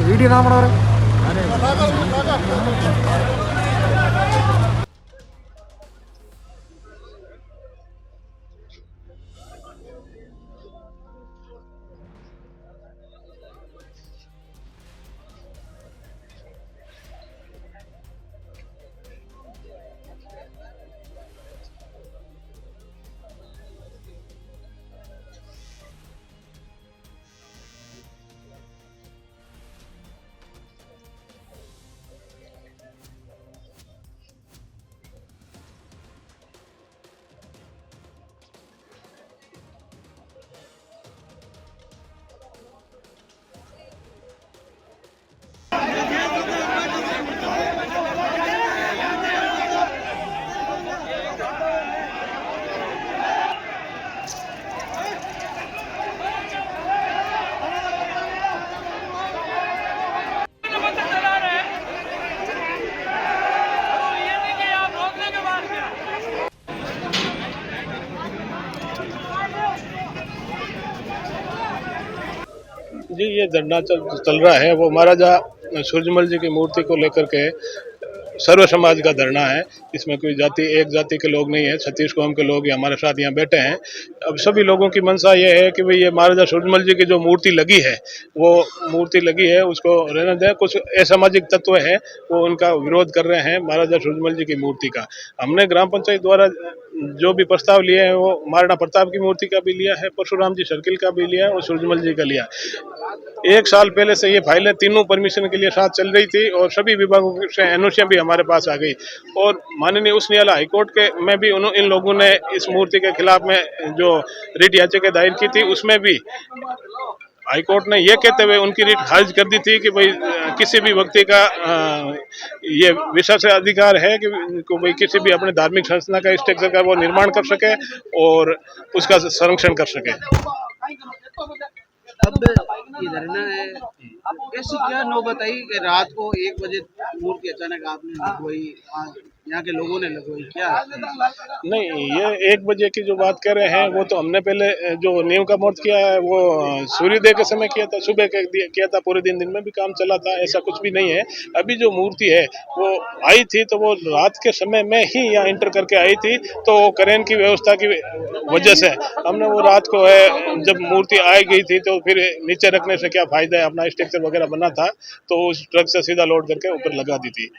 Video ना बना रहे। जी, ये धरना चल रहा है वो महाराजा सूरजमल जी की मूर्ति को लेकर के सर्व समाज का धरना है। इसमें कोई एक जाति के लोग नहीं है, 36 कौम के लोग हमारे साथ यहाँ बैठे हैं। अब सभी लोगों की मंशा ये है कि भाई ये महाराजा सूरजमल जी की जो मूर्ति लगी है वो मूर्ति लगी है उसको रहने दें। कुछ असामाजिक तत्व है वो उनका विरोध कर रहे हैं महाराजा सूरजमल जी की मूर्ति का। हमने ग्राम पंचायत द्वारा जो भी प्रस्ताव लिए हैं वो महाराणा प्रताप की मूर्ति का भी लिया है, परशुराम जी सर्किल का भी लिया है और सूरजमल जी का लिया। 1 साल पहले से ये फाइलें तीनों परमिशन के लिए साथ चल रही थी और सभी विभागों से एनओसियां भी हमारे पास आ गई और माननीय उच्च न्यायालय हाईकोर्ट के में भी इन लोगों ने इस मूर्ति के खिलाफ में जो रिट याचिका दायर की थी उसमें भी हाईकोर्ट ने ये कहते हुए उनकी रिट खारिज कर दी थी कि भाई किसी भी व्यक्ति का ये विशेष अधिकार है कि भाई किसी भी अपने धार्मिक संस्था का स्ट्रक्चर का वो निर्माण कर सके और उसका संरक्षण कर सके। अब ये धरना है, ऐसी क्या नौबत आई कि रात को 1 बजे मूर्ति अचानक आपने लगवाई, यहाँ के लोगों ने लगवाई, क्या? नहीं, ये 1 बजे की जो बात कर रहे हैं वो तो हमने पहले जो नींव का मुहूर्त किया है वो सूर्योदय के समय किया था, सुबह किया था, पूरे दिन में भी काम चला था, ऐसा कुछ भी नहीं है। अभी जो मूर्ति है वो आई थी तो वो रात के समय में ही यहाँ इंटर करके आई थी, तो क्रेन की व्यवस्था की वजह से हमने वो रात को है जब मूर्ति आई गई थी तो फिर नीचे रखने से क्या फायदा है, अपना स्ट्रक्चर वगैरह बना था तो उस ट्रक से सीधा लोड करके ऊपर लगा दी थी।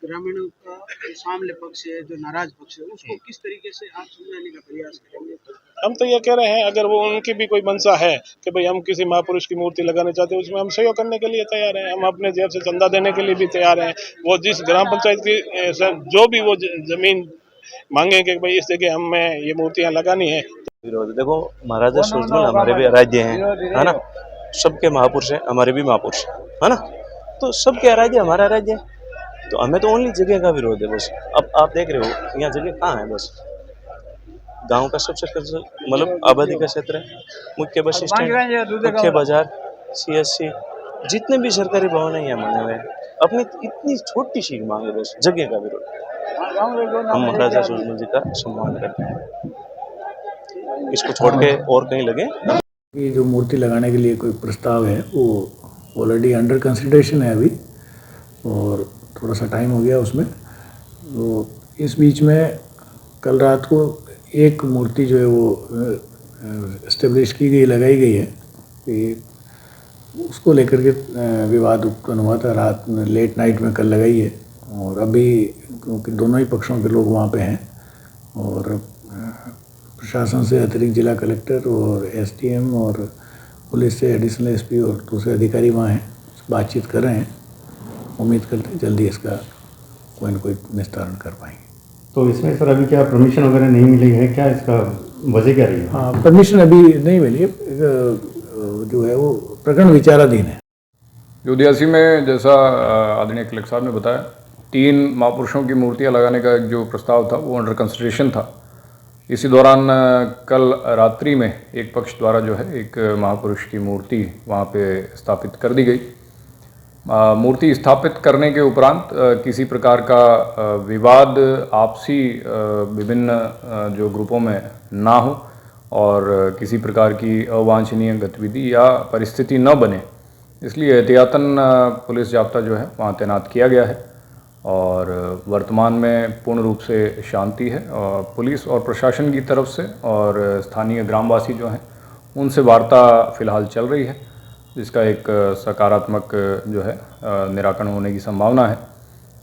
ग्रामीणों का जो सामने पक्ष है, जो नाराज पक्ष है, उसको किस तरीके से आप समझाने का प्रयास करेंगे? हम तो ये कह रहे हैं अगर वो उनकी भी कोई मंशा है कि भाई हम किसी महापुरुष की मूर्ति लगाना चाहते हैं उसमें हम सहयोग करने के लिए तैयार हैं, हम अपने जेब से चंदा देने के लिए भी तैयार हैं। वो जिस ग्राम पंचायत की जो भी वो जमीन मांगेंगे कि भाई इस जगह हमें ये मूर्तियाँ लगानी है। विरोध देखो, महाराजा सूरजमल हमारे भी आराध्य हैं, है ना, सबके महापुरुष हैं, हमारे भी महापुरुष है ना, तो सबके आराध्य हमारा आराध्य है, तो हमें तो ओनली जगह का विरोध है बस। अब आप देख रहे हो यहाँ जगह कहाँ है, बस गांव का सबसे मतलब आबादी का क्षेत्र है, मुख्य बस स्टैंड, मुख्य बाजार, CSC, जितने भी सरकारी भवन है यहाँ बने हुए हैं, अपनी इतनी छोटी सी मांग है बस जगह का विरोध। हम महाराजा सूरजमल जी का सम्मान करते हैं, इसको छोड़ के और कहीं लगे। ये जो मूर्ति लगाने के लिए कोई प्रस्ताव है वो ऑलरेडी अंडर कंसिडरेशन है अभी और थोड़ा सा टाइम हो गया उसमें। तो इस बीच में कल रात को एक मूर्ति जो है वो इस्टेब्लिश की गई, लगाई गई है कि उसको लेकर के विवाद उत्पन्न हुआ था, रात में लेट नाइट में कल लगाई है और अभी क्योंकि दोनों ही पक्षों के लोग वहाँ पे हैं और प्रशासन से अतिरिक्त जिला कलेक्टर और SDM और पुलिस से एडिशनल SP और दूसरे अधिकारी वहाँ हैं, बातचीत कर रहे हैं। उम्मीद करते हैं जल्दी इसका कोई न कोई निस्तारण कर पाएंगे। तो इसमें सर अभी क्या परमिशन वगैरह नहीं मिली है, क्या इसका वजह क्या रही है? हाँ, परमिशन अभी नहीं मिली है, जो है वो प्रकरण विचाराधीन है। योध्यासी में जैसा आदरणीय कलेक्टर साहब ने बताया, 3 महापुरुषों की मूर्तियां लगाने का जो प्रस्ताव था वो अंडर कंसिडरेशन था। इसी दौरान कल रात्रि में एक पक्ष द्वारा जो है एक महापुरुष की मूर्ति वहाँ पे स्थापित कर दी गई। मूर्ति स्थापित करने के उपरांत किसी प्रकार का विवाद आपसी विभिन्न जो ग्रुपों में ना हो और किसी प्रकार की अवांछनीय गतिविधि या परिस्थिति न बने, इसलिए एहतियातन पुलिस जाब्ता जो है वहाँ तैनात किया गया है और वर्तमान में पूर्ण रूप से शांति है। और पुलिस और प्रशासन की तरफ से और स्थानीय ग्रामवासी जो हैं उनसे वार्ता फ़िलहाल चल रही है, जिसका एक सकारात्मक जो है निराकरण होने की संभावना है।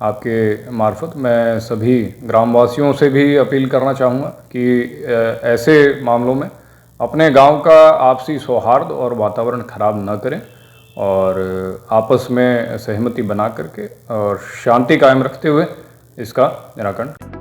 आपके मार्फत मैं सभी ग्रामवासियों से भी अपील करना चाहूँगा कि ऐसे मामलों में अपने गांव का आपसी सौहार्द और वातावरण खराब न करें और आपस में सहमति बना करके और शांति कायम रखते हुए इसका निराकरण